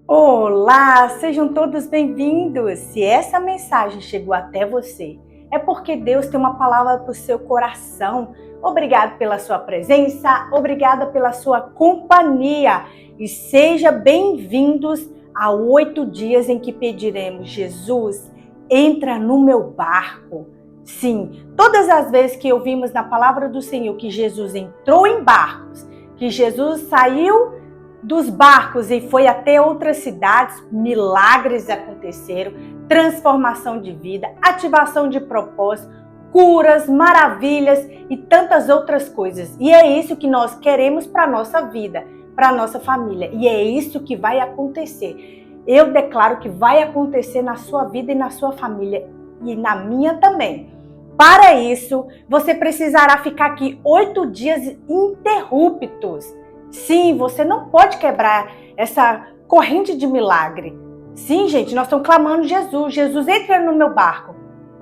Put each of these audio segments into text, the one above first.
Olá, sejam todos bem-vindos! Se essa mensagem chegou até você, é porque Deus tem uma palavra para o seu coração. Obrigado pela sua presença, obrigada pela sua companhia e seja bem-vindos a 8 dias em que pediremos: Jesus, entra no meu barco. Sim, todas as vezes que ouvimos na palavra do Senhor que Jesus entrou em barcos, que Jesus saiu dos barcos e foi até outras cidades, milagres aconteceram, transformação de vida, ativação de propósito, curas, maravilhas e tantas outras coisas. E é isso que nós queremos para a nossa vida, para a nossa família. E é isso que vai acontecer. Eu declaro que vai acontecer na sua vida e na sua família e na minha também. Para isso, você precisará ficar aqui 8 dias ininterruptos. Sim, você não pode quebrar essa corrente de milagre. Sim, gente, nós estamos clamando Jesus. Jesus, entra no meu barco.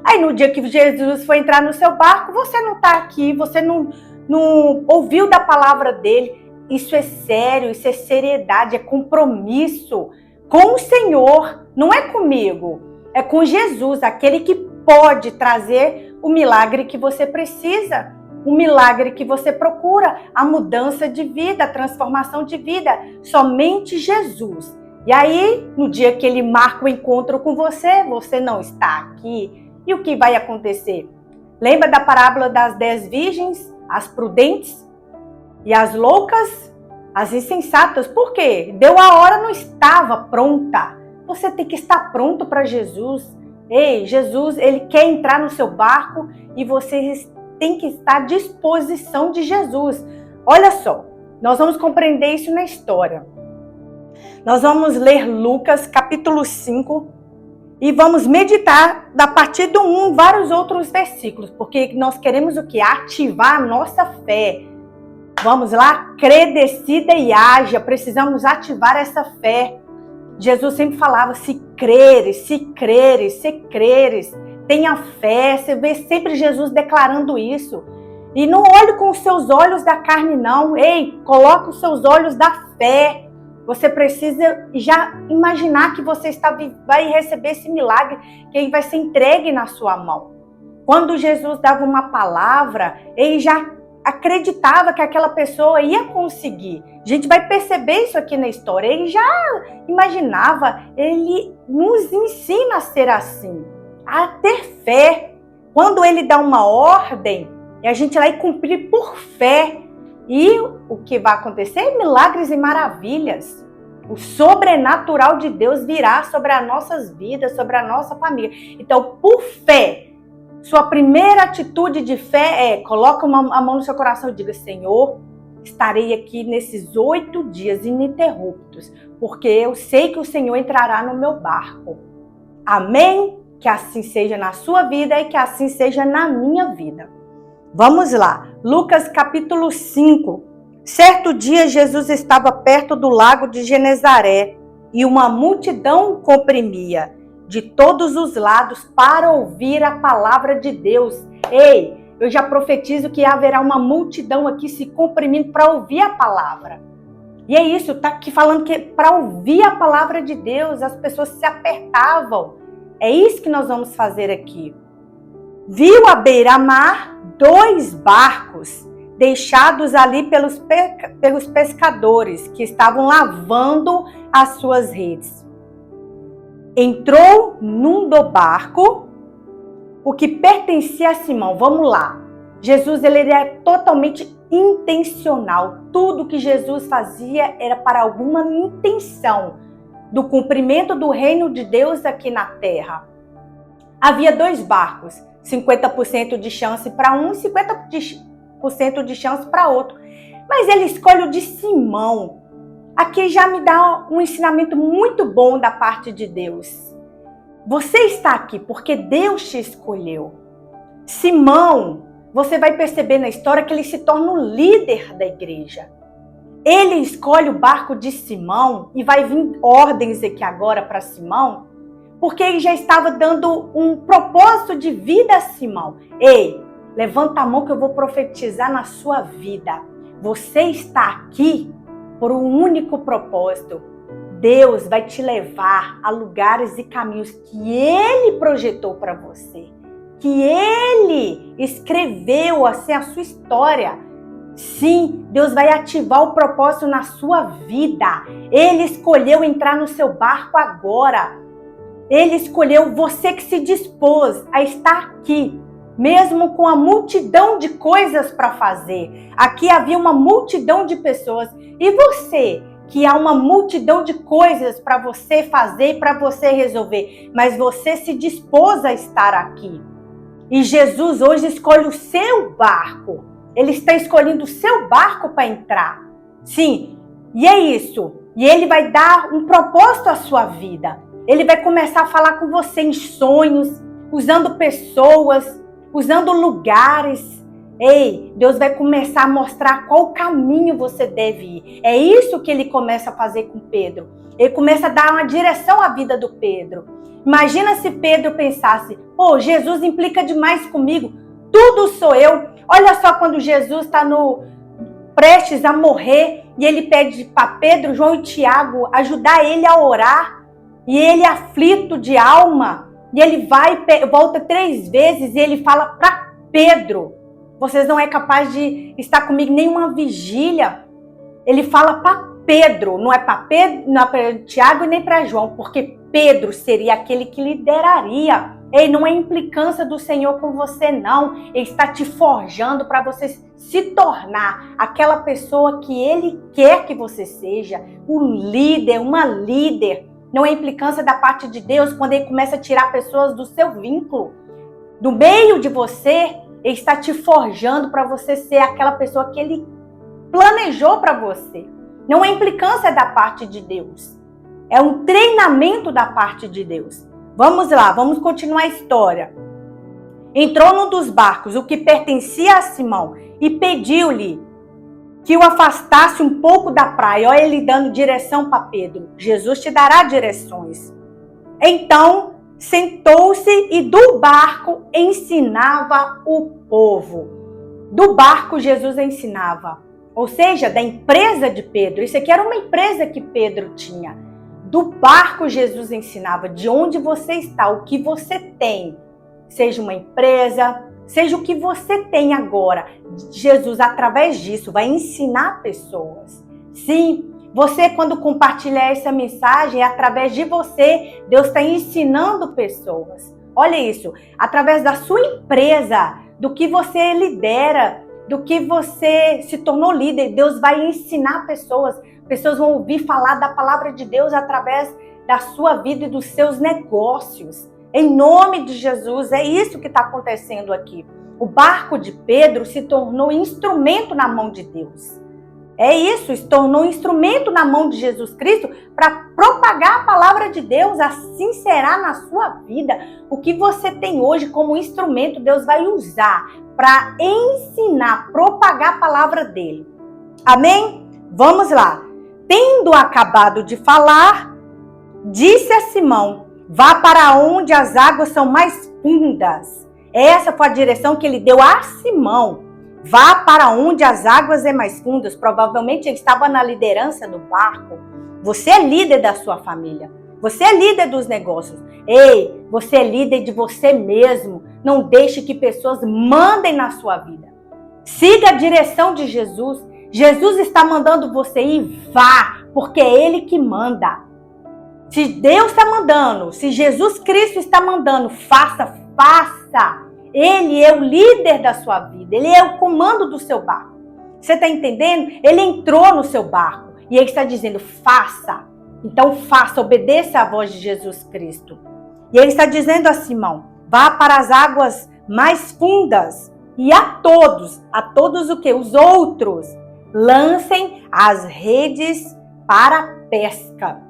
Aí no dia que Jesus foi entrar no seu barco, você não está aqui, você não ouviu da palavra dele. Isso é sério, isso é seriedade, é compromisso com o Senhor. Não é comigo, é com Jesus, aquele que pode trazer o milagre que você precisa. O milagre que você procura, a mudança de vida, a transformação de vida, somente Jesus. E aí, no dia que ele marca o encontro com você, você não está aqui. E o que vai acontecer? Lembra da parábola das 10 virgens, as prudentes e as loucas, as insensatas? Por quê? Deu a hora, não estava pronta. Você tem que estar pronto para Jesus. Ei, Jesus, ele quer entrar no seu barco e você tem que estar à disposição de Jesus. Olha só, nós vamos compreender isso na história. Nós vamos ler Lucas capítulo 5 e vamos meditar da partir do 1 vários outros versículos, porque nós queremos o que? Ativar a nossa fé. Vamos lá? Crê, decida e haja. Precisamos ativar essa fé. Jesus sempre falava: se creres, se creres, se creres. Tenha fé, você vê sempre Jesus declarando isso. E não olhe com os seus olhos da carne, não. Ei, coloque os seus olhos da fé. Você precisa já imaginar que você vai receber esse milagre, que ele vai ser entregue na sua mão. Quando Jesus dava uma palavra, ele já acreditava que aquela pessoa ia conseguir. A gente vai perceber isso aqui na história. Ele já imaginava, ele nos ensina a ser assim. A ter fé. Quando ele dá uma ordem, e a gente vai cumprir por fé. E o que vai acontecer? Milagres e maravilhas. O sobrenatural de Deus virá sobre as nossas vidas, sobre a nossa família. Então, por fé, sua primeira atitude de fé é: coloca a mão no seu coração e diga: Senhor, estarei aqui nesses 8 dias ininterruptos, porque eu sei que o Senhor entrará no meu barco. Amém? Que assim seja na sua vida e que assim seja na minha vida. Vamos lá, Lucas capítulo 5. Certo dia Jesus estava perto do lago de Genezaré e uma multidão o comprimia de todos os lados para ouvir a palavra de Deus. Ei, eu já profetizo que haverá uma multidão aqui se comprimindo para ouvir a palavra. E é isso, está aqui falando que para ouvir a palavra de Deus as pessoas se apertavam. É isso que nós vamos fazer aqui. Viu à beira-mar 2 barcos deixados ali pelos pescadores que estavam lavando as suas redes. Entrou num do barco, o que pertencia a Simão. Vamos lá. Jesus, ele era totalmente intencional. Tudo que Jesus fazia era para alguma intenção do cumprimento do reino de Deus aqui na terra. Havia 2 barcos, 50% de chance para um e 50% de chance para outro. Mas ele escolhe o de Simão. Aqui já me dá um ensinamento muito bom da parte de Deus. Você está aqui porque Deus te escolheu. Simão, você vai perceber na história que ele se torna o líder da igreja. Ele escolhe o barco de Simão e vai vir ordens aqui agora para Simão, porque ele já estava dando um propósito de vida a Simão. Ei, levanta a mão que eu vou profetizar na sua vida. Você está aqui por um único propósito. Deus vai te levar a lugares e caminhos que Ele projetou para você, que Ele escreveu assim a sua história. Sim, Deus vai ativar o propósito na sua vida. Ele escolheu entrar no seu barco agora. Ele escolheu você que se dispôs a estar aqui, mesmo com a multidão de coisas para fazer. Aqui havia uma multidão de pessoas. E você, que há uma multidão de coisas para você fazer e para você resolver, mas você se dispôs a estar aqui. E Jesus hoje escolhe o seu barco. Ele está escolhendo o seu barco para entrar. Sim, e é isso. E Ele vai dar um propósito à sua vida. Ele vai começar a falar com você em sonhos, usando pessoas, usando lugares. Ei, Deus vai começar a mostrar qual caminho você deve ir. É isso que Ele começa a fazer com Pedro. Ele começa a dar uma direção à vida do Pedro. Imagina se Pedro pensasse, Jesus implica demais comigo, tudo sou eu. Olha só quando Jesus está prestes a morrer e ele pede para Pedro, João e Tiago ajudar ele a orar. E ele aflito de alma. E ele vai e volta 3 vezes e ele fala para Pedro, vocês não é capaz de estar comigo em nenhuma vigília. Ele fala para Pedro, não é para Tiago e nem para João, porque Pedro seria aquele que lideraria. Ei, não é implicância do Senhor com você, não. Ele está te forjando para você se tornar aquela pessoa que Ele quer que você seja. Um líder, uma líder. Não é implicância da parte de Deus quando Ele começa a tirar pessoas do seu vínculo. Do meio de você, Ele está te forjando para você ser aquela pessoa que Ele planejou para você. Não é implicância da parte de Deus. É um treinamento da parte de Deus. Vamos lá, vamos continuar a história. Entrou num dos barcos, o que pertencia a Simão, e pediu-lhe que o afastasse um pouco da praia. Olha ele dando direção para Pedro. Jesus te dará direções. Então, sentou-se e do barco ensinava o povo. Do barco Jesus ensinava. Ou seja, da empresa de Pedro. Isso aqui era uma empresa que Pedro tinha. Do barco Jesus ensinava, de onde você está, o que você tem, seja uma empresa, seja o que você tem agora. Jesus, através disso, vai ensinar pessoas. Sim, você quando compartilhar essa mensagem, através de você, Deus está ensinando pessoas. Olha isso, através da sua empresa, do que você lidera, do que você se tornou líder, Deus vai ensinar pessoas. Pessoas vão ouvir falar da palavra de Deus através da sua vida e dos seus negócios. Em nome de Jesus, é isso que está acontecendo aqui. O barco de Pedro se tornou instrumento na mão de Deus. É isso, se tornou instrumento na mão de Jesus Cristo para propagar a palavra de Deus. Assim será na sua vida. O que você tem hoje como instrumento, Deus vai usar para ensinar, propagar a palavra dele. Amém? Vamos lá. Tendo acabado de falar, disse a Simão, vá para onde as águas são mais fundas. Essa foi a direção que ele deu a Simão. Vá para onde as águas são mais fundas. Provavelmente ele estava na liderança do barco. Você é líder da sua família. Você é líder dos negócios. Ei, você é líder de você mesmo. Não deixe que pessoas mandem na sua vida. Siga a direção de Jesus. Jesus está mandando você ir, vá, porque é Ele que manda. Se Deus está mandando, se Jesus Cristo está mandando, faça, faça. Ele é o líder da sua vida, Ele é o comando do seu barco. Você está entendendo? Ele entrou no seu barco e Ele está dizendo, faça. Então faça, obedeça à voz de Jesus Cristo. E Ele está dizendo a Simão, vá para as águas mais fundas e a todos o quê? Os outros. Lancem as redes para a pesca.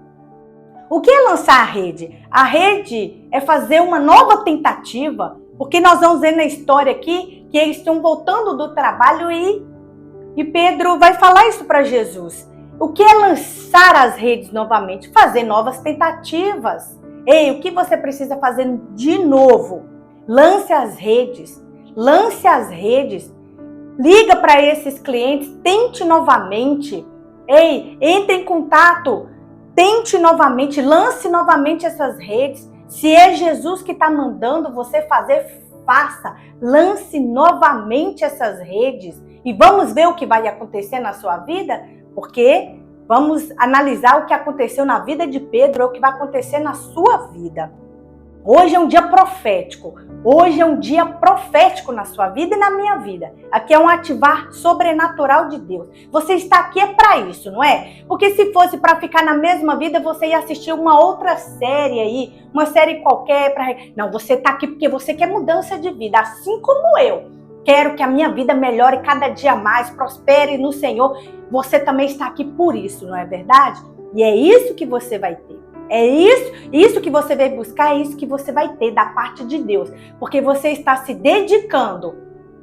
O que é lançar a rede? A rede é fazer uma nova tentativa, porque nós vamos ver na história aqui que eles estão voltando do trabalho e Pedro vai falar isso para Jesus. O que é lançar as redes novamente? Fazer novas tentativas. Ei, o que você precisa fazer de novo? Lance as redes. Lance as redes. Liga para esses clientes, tente novamente. Ei, entre em contato. tente novamente, lance novamente essas redes. Se é Jesus que está mandando você fazer, faça. Lance novamente essas redes e vamos ver o que vai acontecer na sua vida, porque vamos analisar o que aconteceu na vida de Pedro, o que vai acontecer na sua vida. Hoje é um dia profético. Hoje é um dia profético na sua vida e na minha vida. Aqui é um ativar sobrenatural de Deus. Você está aqui é para isso, não é? Porque se fosse para ficar na mesma vida, você ia assistir uma outra série aí, uma série qualquer. Não, você está aqui porque você quer mudança de vida, assim como eu. Quero que a minha vida melhore cada dia mais, prospere no Senhor. Você também está aqui por isso, não é verdade? E é isso que você vai ter. É isso que você veio buscar, é isso que você vai ter da parte de Deus. Porque você está se dedicando,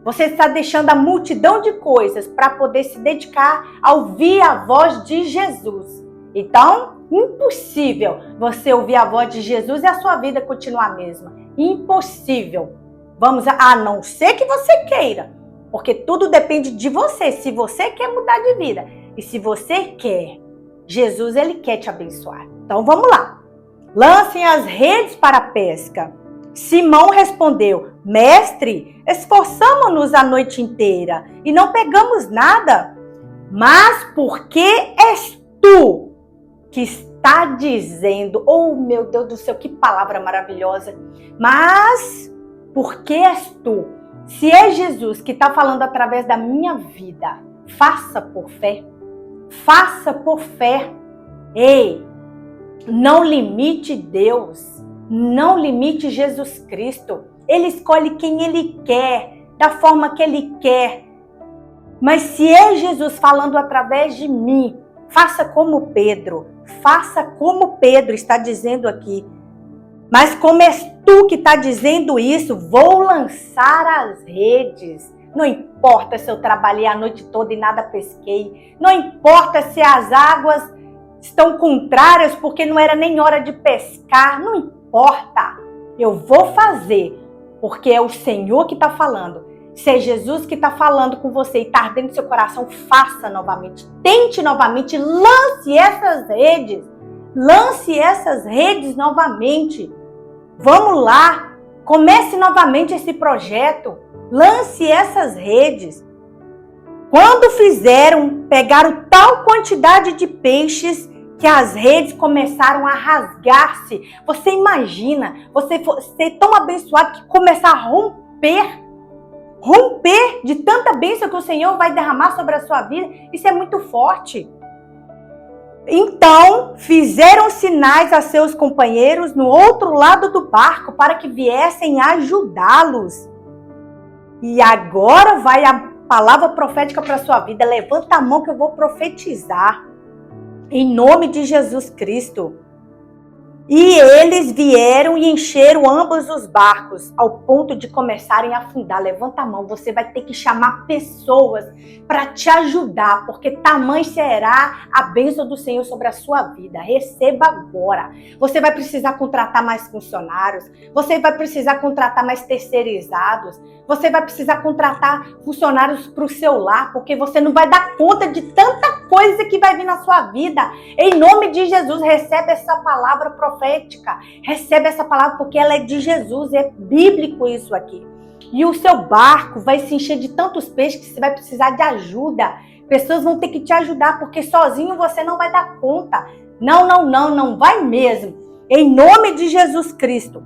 você está deixando a multidão de coisas para poder se dedicar a ouvir a voz de Jesus. Então, impossível você ouvir a voz de Jesus e a sua vida continuar a mesma. Impossível. A não ser que você queira. Porque tudo depende de você. Se você quer mudar de vida e se você quer, Jesus, ele quer te abençoar. Então vamos lá. Lancem as redes para a pesca. Simão respondeu: Mestre, esforçamo-nos a noite inteira e não pegamos nada. Mas por que és tu que está dizendo? Oh, meu Deus do céu, que palavra maravilhosa. Mas por que és tu? Se é Jesus que está falando através da minha vida, faça por fé. Faça por fé. Ei, não limite Deus. Não limite Jesus Cristo. Ele escolhe quem ele quer, da forma que ele quer. Mas se é Jesus falando através de mim, faça como Pedro. Faça como Pedro está dizendo aqui. Mas como és tu que está dizendo isso, vou lançar as redes. Não importa se eu trabalhei a noite toda e nada pesquei. Não importa se as águas estão contrárias porque não era nem hora de pescar. Não importa. Eu vou fazer porque é o Senhor que está falando. Se é Jesus que está falando com você e está ardendo seu coração, faça novamente. Tente novamente. Lance essas redes. Lance essas redes novamente. Vamos lá. Comece novamente esse projeto. Lance essas redes. Quando fizeram, pegaram tal quantidade de peixes que as redes começaram a rasgar-se. Você imagina, você ser tão abençoado que começar a romper de tanta bênção que o Senhor vai derramar sobre a sua vida. Isso é muito forte. Então, fizeram sinais a seus companheiros no outro lado do barco para que viessem ajudá-los. E agora vai a palavra profética para a sua vida. Levanta a mão que eu vou profetizar. Em nome de Jesus Cristo. E eles vieram e encheram ambos os barcos, ao ponto de começarem a afundar. Levanta a mão, você vai ter que chamar pessoas para te ajudar, porque tamanho será a bênção do Senhor sobre a sua vida. Receba agora. Você vai precisar contratar mais funcionários, você vai precisar contratar mais terceirizados, você vai precisar contratar funcionários para o seu lar, porque você não vai dar conta de tanta coisa que vai vir na sua vida. Em nome de Jesus, recebe essa palavra profética. Recebe essa palavra porque ela é de Jesus, é bíblico isso aqui. E o seu barco vai se encher de tantos peixes que você vai precisar de ajuda. Pessoas vão ter que te ajudar porque sozinho você não vai dar conta. Não vai mesmo. Em nome de Jesus Cristo.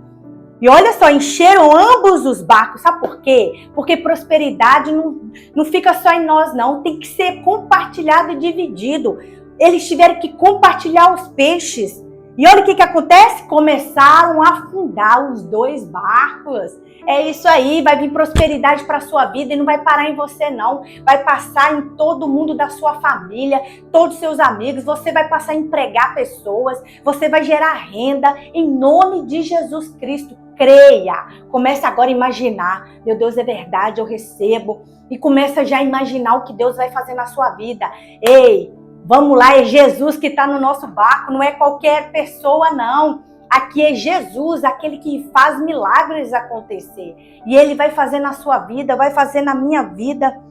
E olha só, encheram ambos os barcos. Sabe por quê? Porque prosperidade não fica só em nós, não. Tem que ser compartilhado e dividido. Eles tiveram que compartilhar os peixes. E olha o que acontece? Começaram a afundar os dois barcos. É isso aí, vai vir prosperidade para a sua vida e não vai parar em você não. Vai passar em todo mundo da sua família, todos os seus amigos. Você vai passar a empregar pessoas, você vai gerar renda em nome de Jesus Cristo. Creia. Comece agora a imaginar. Meu Deus, é verdade, eu recebo. E começa já a imaginar o que Deus vai fazer na sua vida. Ei, vamos lá, é Jesus que está no nosso barco, não é qualquer pessoa, não. Aqui é Jesus, aquele que faz milagres acontecer. E ele vai fazer na sua vida, vai fazer na minha vida.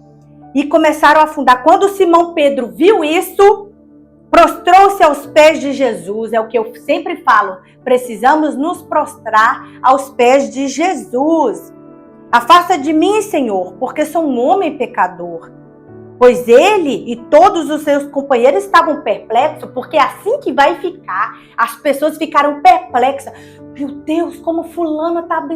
E começaram a afundar. Quando Simão Pedro viu isso, prostrou-se aos pés de Jesus. É o que eu sempre falo, precisamos nos prostrar aos pés de Jesus. Afasta de mim, Senhor, porque sou um homem pecador. Pois ele e todos os seus companheiros estavam perplexos, porque é assim que vai ficar. As pessoas ficaram perplexas. Meu Deus, como fulana está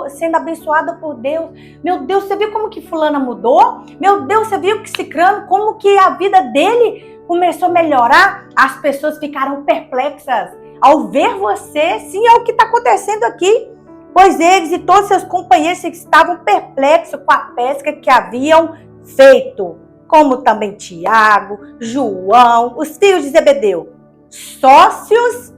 sendo abençoada por Deus. Meu Deus, você viu como que fulana mudou? Meu Deus, você viu que Cicrano, como que a vida dele começou a melhorar? As pessoas ficaram perplexas ao ver você. Sim, é o que está acontecendo aqui. Pois eles e todos seus companheiros estavam perplexos com a pesca que haviam feito. Como também Tiago, João, os filhos de Zebedeu, sócios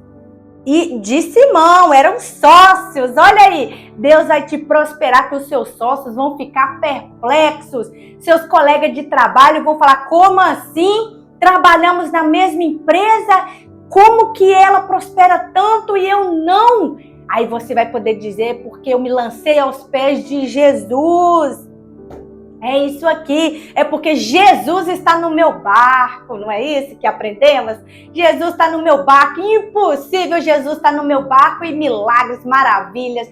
e de Simão, eram sócios. Olha aí, Deus vai te prosperar que os seus sócios vão ficar perplexos. Seus colegas de trabalho vão falar, como assim? Trabalhamos na mesma empresa? Como que ela prospera tanto e eu não? Aí você vai poder dizer, porque eu me lancei aos pés de Jesus. É isso aqui, é porque Jesus está no meu barco, não é isso que aprendemos? Jesus está no meu barco, impossível Jesus estar no meu barco e milagres, maravilhas,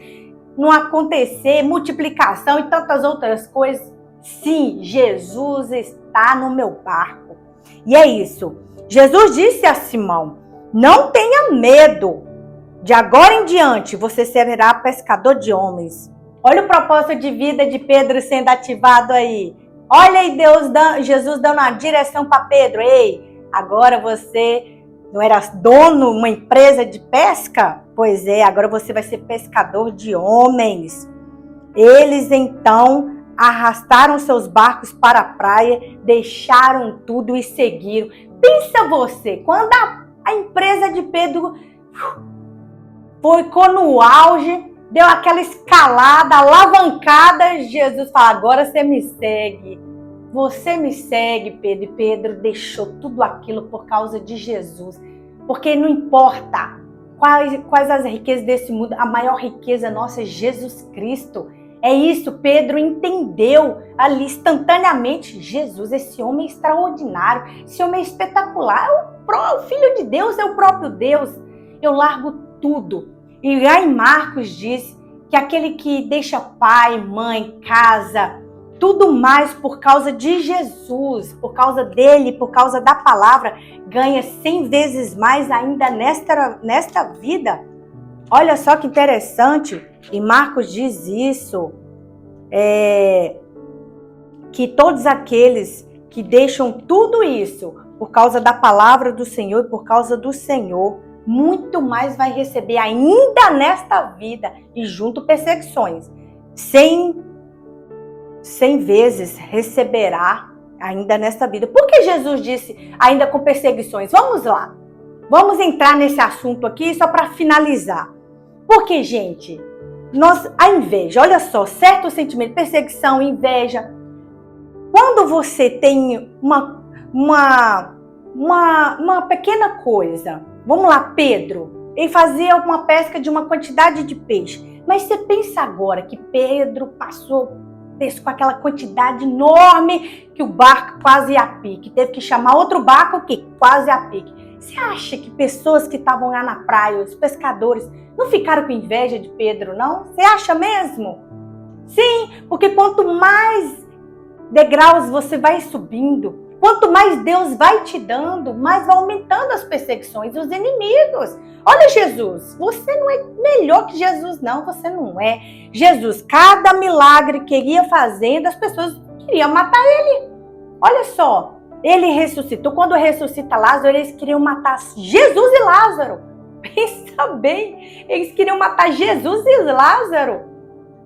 não acontecer, multiplicação e tantas outras coisas. Sim, Jesus está no meu barco. E é isso, Jesus disse a Simão, não tenha medo, de agora em diante você será pescador de homens. Olha o propósito de vida de Pedro sendo ativado aí. Olha aí Jesus dando uma direção para Pedro. Ei, agora você não era dono de uma empresa de pesca? Pois é, agora você vai ser pescador de homens. Eles então arrastaram seus barcos para a praia, deixaram tudo e seguiram. Pensa você, quando a empresa de Pedro ficou no auge, deu aquela escalada, alavancada, Jesus fala, agora você me segue. Você me segue, Pedro. E Pedro deixou tudo aquilo por causa de Jesus. Porque não importa quais as riquezas desse mundo, a maior riqueza nossa é Jesus Cristo. É isso, Pedro entendeu ali instantaneamente, Jesus, esse homem é extraordinário, esse homem é espetacular, é o Filho de Deus, é o próprio Deus. Eu largo tudo. E lá em Marcos diz que aquele que deixa pai, mãe, casa, tudo mais por causa de Jesus, por causa dele, por causa da palavra, ganha 100 vezes mais ainda nesta vida. Olha só que interessante, e Marcos diz isso, que todos aqueles que deixam tudo isso por causa da palavra do Senhor e por causa do Senhor, muito mais vai receber ainda nesta vida e junto perseguições. 100 vezes receberá ainda nesta vida. Por que Jesus disse ainda com perseguições? Vamos lá. Vamos entrar nesse assunto aqui só para finalizar. Porque, gente, a inveja, olha só, certo sentimento, perseguição, inveja. Quando você tem uma pequena coisa, vamos lá, Pedro, ele fazia uma pesca de uma quantidade de peixe. Mas você pensa agora que Pedro pescou aquela quantidade enorme que o barco quase ia a pique. Teve que chamar outro barco que quase ia a pique. Você acha que pessoas que estavam lá na praia, os pescadores, não ficaram com inveja de Pedro, não? Você acha mesmo? Sim, porque quanto mais degraus você vai subindo, quanto mais Deus vai te dando, mais vai aumentando as perseguições dos inimigos. Olha Jesus, você não é melhor que Jesus, não, você não é. Jesus, cada milagre que ele ia fazendo, as pessoas queriam matar ele. Olha só, ele ressuscitou. Quando ressuscita Lázaro, eles queriam matar Jesus e Lázaro. Pensa bem, eles queriam matar Jesus e Lázaro.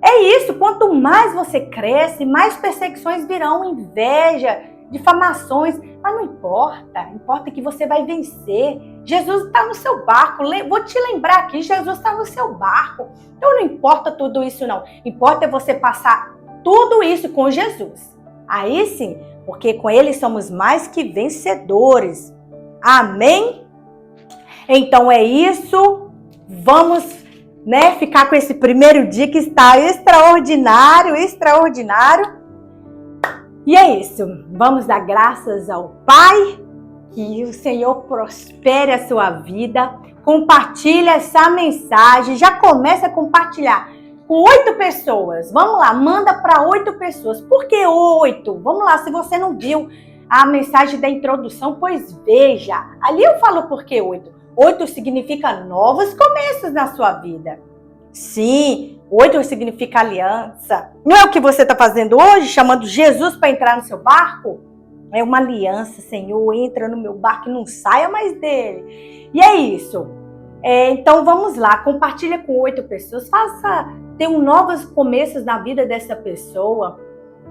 É isso, quanto mais você cresce, mais perseguições virão, inveja, difamações, mas não importa, importa que você vai vencer. Jesus está no seu barco, vou te lembrar aqui, Jesus está no seu barco, então não importa tudo isso não, importa é você passar tudo isso com Jesus, aí sim, porque com ele somos mais que vencedores, amém? Então é isso, vamos ficar com esse primeiro dia que está extraordinário, e é isso, vamos dar graças ao Pai Que o Senhor prospere a sua vida. Compartilha essa mensagem. Já começa a compartilhar com 8 pessoas. Vamos lá, manda para 8 pessoas. Por que 8? Vamos lá, se você não viu a mensagem da introdução, pois veja. Ali eu falo por que 8. 8 significa novos começos na sua vida. Sim, 8 significa aliança. Não é o que você está fazendo hoje, chamando Jesus para entrar no seu barco? É uma aliança, Senhor, entra no meu barco e não saia mais dele. E é isso. Então vamos lá, compartilha com 8 pessoas, ter novos começos na vida dessa pessoa.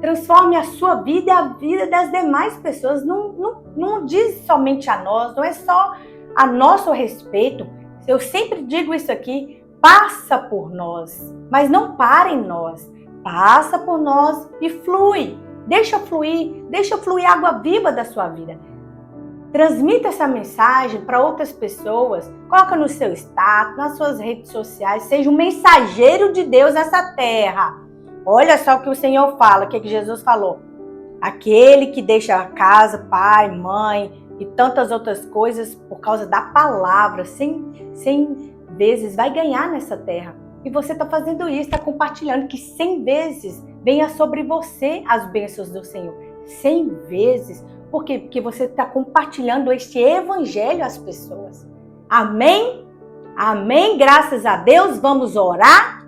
Transforme a sua vida e a vida das demais pessoas. Não diz somente a nós, não é só a nosso respeito. Eu sempre digo isso aqui, passa por nós, mas não para em nós. Passa por nós e flui. Deixa fluir a água viva da sua vida. Transmita essa mensagem para outras pessoas. Coloca no seu status, nas suas redes sociais. Seja um mensageiro de Deus nessa terra. Olha só o que o Senhor fala, o que Jesus falou. Aquele que deixa a casa, pai, mãe e tantas outras coisas por causa da palavra, 100 vezes vai ganhar nessa terra. E você está fazendo isso, está compartilhando que 100 vezes venha sobre você as bênçãos do Senhor. 100 vezes. Por quê? Porque você está compartilhando este evangelho às pessoas. Amém? Amém? Graças a Deus. Vamos orar.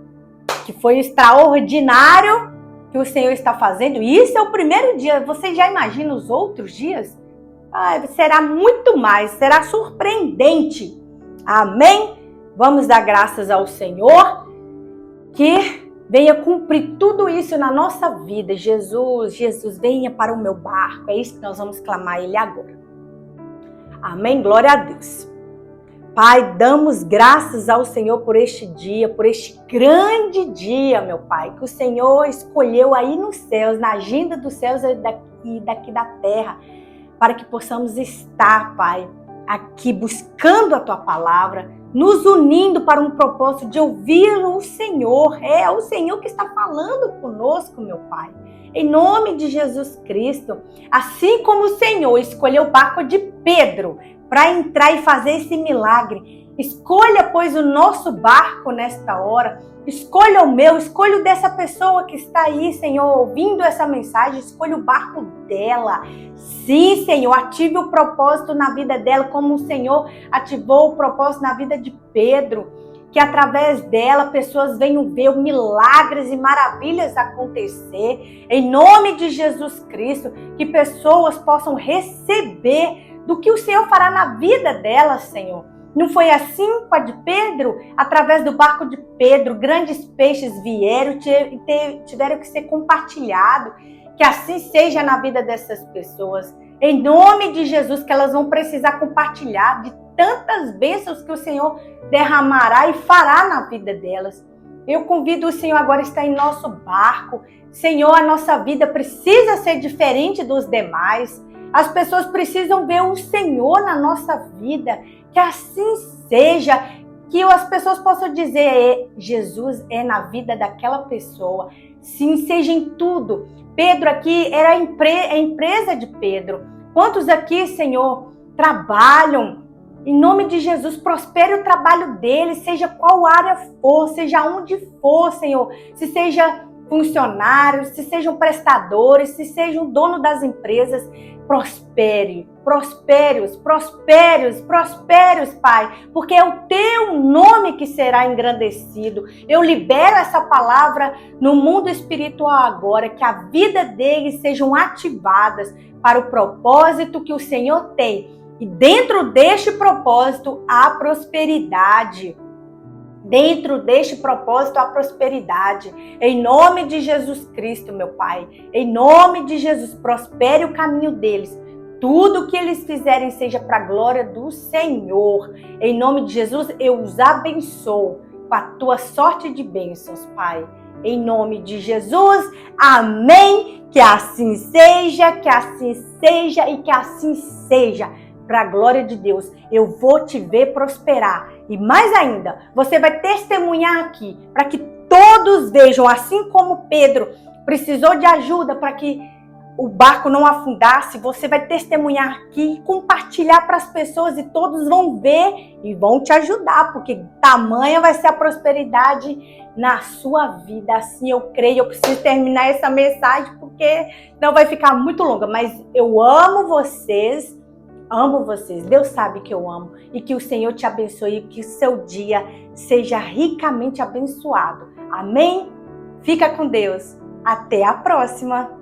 Que foi extraordinário que o Senhor está fazendo. E isso é o primeiro dia. Você já imagina os outros dias? Será muito mais. Será surpreendente. Amém? Vamos dar graças ao Senhor. Que venha cumprir tudo isso na nossa vida. Jesus, venha para o meu barco. É isso que nós vamos clamar a Ele agora. Amém? Glória a Deus. Pai, damos graças ao Senhor por este dia, por este grande dia, meu Pai, que o Senhor escolheu aí nos céus, na agenda dos céus e daqui da terra, para que possamos estar, Pai, aqui buscando a Tua palavra, nos unindo para um propósito de ouvir o Senhor. É o Senhor que está falando conosco, meu Pai. Em nome de Jesus Cristo, assim como o Senhor escolheu o barco de Pedro para entrar e fazer esse milagre, escolha, pois, o nosso barco nesta hora. Escolha o meu, escolha o dessa pessoa que está aí, Senhor, ouvindo essa mensagem. Escolha o barco dela. Sim, Senhor, ative o propósito na vida dela, como o Senhor ativou o propósito na vida de Pedro. Que através dela pessoas venham ver milagres e maravilhas acontecer. Em nome de Jesus Cristo, que pessoas possam receber do que o Senhor fará na vida delas, Senhor. Não foi assim com a de Pedro? Através do barco de Pedro, grandes peixes vieram e tiveram que ser compartilhados. Que assim seja na vida dessas pessoas. Em nome de Jesus, que elas vão precisar compartilhar de tantas bênçãos que o Senhor derramará e fará na vida delas. Eu convido o Senhor agora a estar em nosso barco. Senhor, a nossa vida precisa ser diferente dos demais. As pessoas precisam ver o Senhor na nossa vida. Que assim seja, que as pessoas possam dizer, Jesus é na vida daquela pessoa. Sim, seja em tudo. Pedro aqui era a empresa de Pedro. Quantos aqui, Senhor, trabalham? Em nome de Jesus, prospere o trabalho deles, seja qual área for, seja onde for, Senhor. Se seja funcionários, se sejam prestadores, se sejam dono das empresas, prospere, prospere-os, Pai, porque é o teu nome que será engrandecido. Eu libero essa palavra no mundo espiritual agora, que a vida deles sejam ativadas para o propósito que o Senhor tem. E dentro deste propósito, há prosperidade. Dentro deste propósito, há prosperidade. Em nome de Jesus Cristo, meu Pai. Em nome de Jesus, prospere o caminho deles. Tudo que eles fizerem seja para a glória do Senhor. Em nome de Jesus, eu os abençoo com a tua sorte de bênçãos, Pai. Em nome de Jesus, amém. Que assim seja, que assim seja e que assim seja. Para a glória de Deus, eu vou te ver prosperar. E mais ainda, você vai testemunhar aqui, para que todos vejam, assim como Pedro precisou de ajuda, para que o barco não afundasse, você vai testemunhar aqui, compartilhar para as pessoas e todos vão ver e vão te ajudar, porque tamanha vai ser a prosperidade na sua vida. Assim eu creio. Eu preciso terminar essa mensagem porque não vai ficar muito longa, mas eu amo vocês. Amo vocês, Deus sabe que eu amo e que o Senhor te abençoe e que o seu dia seja ricamente abençoado. Amém? Fica com Deus. Até a próxima!